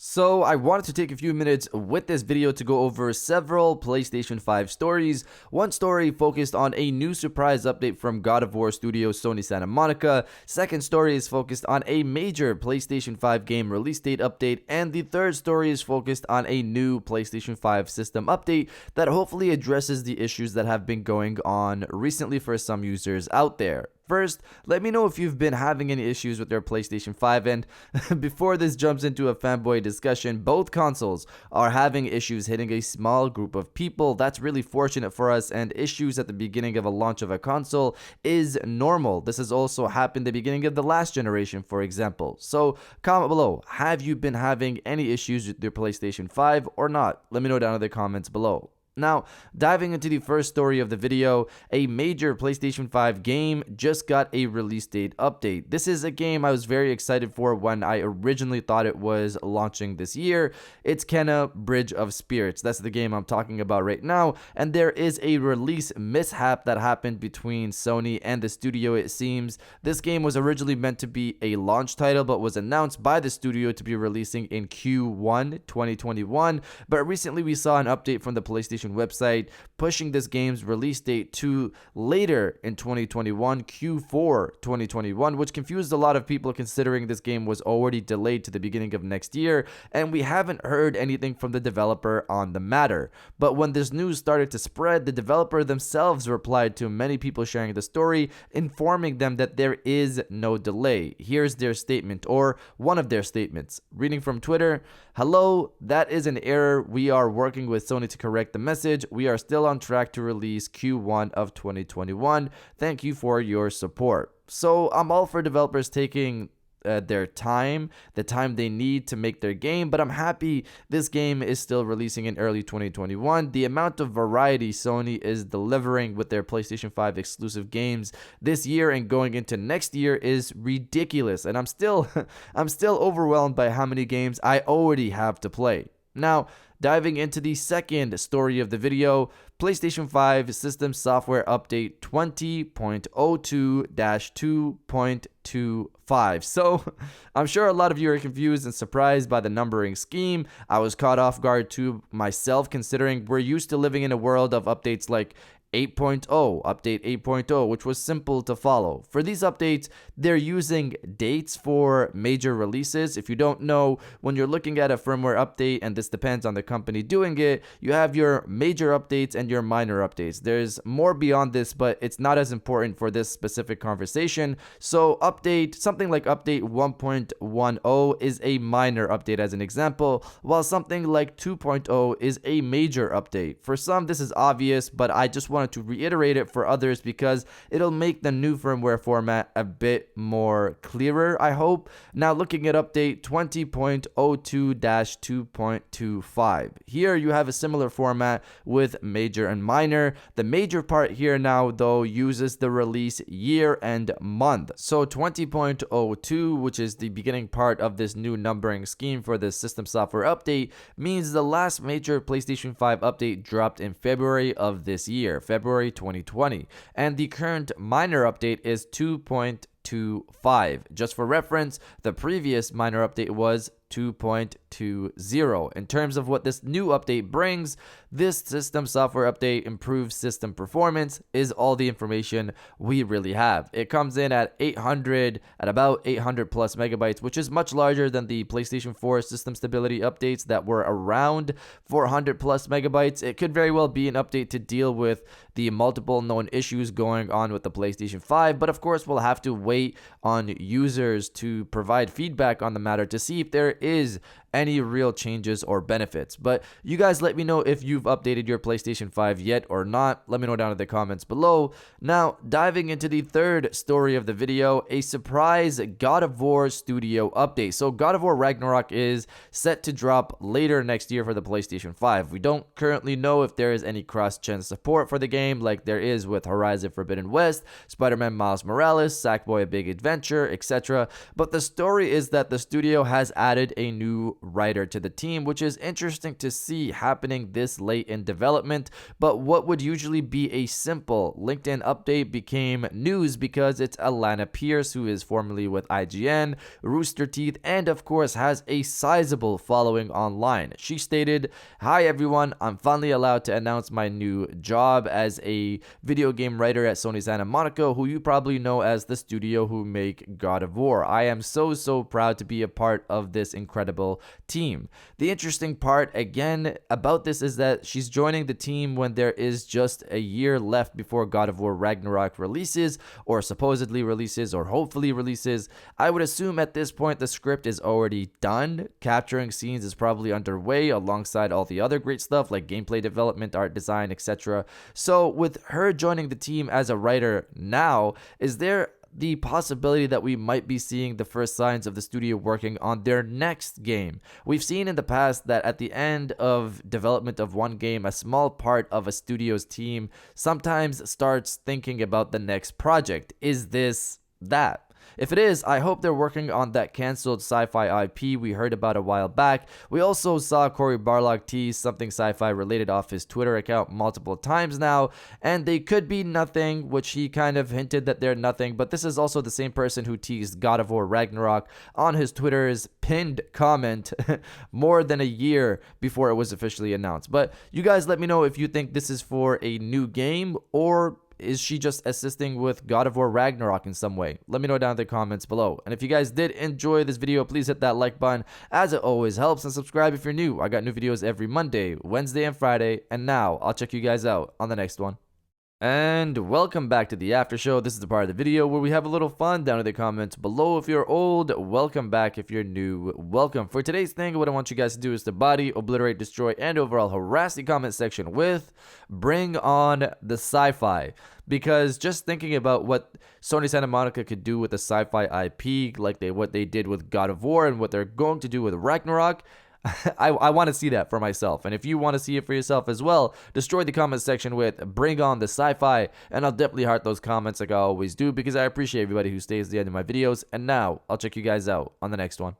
So I wanted to take a few minutes with this video to go over several PlayStation 5 stories. One story focused on a new surprise update from God of War Studio Sony Santa Monica. Second story is focused on a major PlayStation 5 game release date update. And the third story is focused on a new PlayStation 5 system update that hopefully addresses the issues that have been going on recently for some users out there. First, let me know if you've been having any issues with your PlayStation 5, and before this jumps into a fanboy discussion, both consoles are having issues hitting a small group of people. That's really fortunate for us, and issues at the beginning of a launch of a console is normal. This has also happened at the beginning of the last generation, for example. So comment below, have you been having any issues with your PlayStation 5 or not? Let me know down in the comments below. Now, diving into the first story of the video, a major PlayStation 5 game just got a release date update. This is a game I was very excited for when I originally thought it was launching this year. It's Kena Bridge of Spirits. That's the game I'm talking about right now, and there is a release mishap that happened between Sony and the studio, it seems. This game was originally meant to be a launch title, but was announced by the studio to be releasing in Q1 2021, but recently we saw an update from the PlayStation website pushing this game's release date to later in 2021, Q4 2021, which confused a lot of people considering this game was already delayed to the beginning of next year, and we haven't heard anything from the developer on the matter. But when this news started to spread, the developer themselves replied to many people sharing the story, informing them that there is no delay. Here's their statement, or one of their statements. Reading from Twitter, "Hello, that is an error. We are working with Sony to correct the message. We are still on track to release Q1 of 2021. Thank you for your support." So I'm all for developers taking their time, the time they need to make their game, but I'm happy this game is still releasing in early 2021. The amount of variety Sony is delivering with their PlayStation 5 exclusive games this year and going into next year is ridiculous, and I'm still overwhelmed by how many games I already have to play. Now, diving into the second story of the video, PlayStation 5 System Software Update 20.02-2.25. So, I'm sure a lot of you are confused and surprised by the numbering scheme. I was caught off guard too myself, considering we're used to living in a world of updates like 8.0, update 8.0, which was simple to follow. For these updates, they're using dates for major releases. If you don't know, when you're looking at a firmware update, and this depends on the company doing it, you have your major updates and your minor updates. There's more beyond this, but it's not as important for this specific conversation. So something like update 1.10 is a minor update as an example, while something like 2.0 is a major update. For some, this is obvious, but I just wanted to reiterate it for others because it'll make the new firmware format a bit more clearer, I hope. Now, looking at update 20.02-2.25. Here you have a similar format with major and minor. The major part here now, though, uses the release year and month. So 20.02, which is the beginning part of this new numbering scheme for the system software update, means the last major PlayStation 5 update dropped in February of this year, February 2020, and the current minor update is 2.25. Just for reference, the previous minor update was 2.20. In terms of what this new update brings, this system software update improves system performance is all the information we really have. It comes in at about 800 plus megabytes, which is much larger than the PlayStation 4 system stability updates that were around 400 plus megabytes. It could very well be an update to deal with the multiple known issues going on with the PlayStation 5, but of course we'll have to wait on users to provide feedback on the matter to see if there is any real changes or benefits. But you guys let me know if you've updated your PlayStation 5 yet or not. Let me know down in the comments below. Now, diving into the third story of the video, a surprise God of War studio update. So God of War Ragnarok is set to drop later next year for the PlayStation 5. We don't currently know if there is any cross-gen support for the game like there is with Horizon Forbidden West, Spider-Man Miles Morales, Sackboy A Big Adventure, etc. But the story is that the studio has added added a new writer to the team, which is interesting to see happening this late in development. But what would usually be a simple LinkedIn update became news because it's Alana Pierce, who is formerly with IGN, Rooster Teeth, and of course has a sizable following online. She stated, "Hi everyone, I'm finally allowed to announce my new job as a video game writer at Sony Santa Monica, who you probably know as the studio who make God of War. I am so proud to be a part of this incredible team." The interesting part again about this is that she's joining the team when there is just a year left before God of War Ragnarok releases, or supposedly releases, or hopefully releases. I would assume at this point the script is already done. Capturing scenes is probably underway alongside all the other great stuff like gameplay development, art design, etc. So with her joining the team as a writer now, is there the possibility that we might be seeing the first signs of the studio working on their next game? We've seen in the past that at the end of development of one game, a small part of a studio's team sometimes starts thinking about the next project. Is this that? If it is, I hope they're working on that canceled sci-fi IP we heard about a while back. We also saw Cory Barlog tease something sci-fi related off his Twitter account multiple times now, and they could be nothing, which he kind of hinted that they're nothing, but this is also the same person who teased God of War Ragnarok on his Twitter's pinned comment more than a year before it was officially announced. But you guys let me know if you think this is for a new game, or is she just assisting with God of War Ragnarok in some way? Let me know down in the comments below. And if you guys did enjoy this video, please hit that like button, as it always helps, and subscribe if you're new. I got new videos every Monday, Wednesday, and Friday. And now I'll check you guys out on the next one. And welcome back to the after show. This is the part of the video where we have a little fun. Down in the comments below if you're old, welcome back. If you're new, welcome. For today's thing, what I want you guys to do is to body, obliterate, destroy, and overall harass the comment section with "Bring on the sci-fi." Because just thinking about what Sony Santa Monica could do with the sci-fi IP, like what they did with God of War and what they're going to do with Ragnarok, I want to see that for myself. And if you want to see it for yourself as well, destroy the comment section with "Bring on the sci-fi," and I'll definitely heart those comments like I always do, because I appreciate everybody who stays to the end of my videos. And now I'll check you guys out on the next one.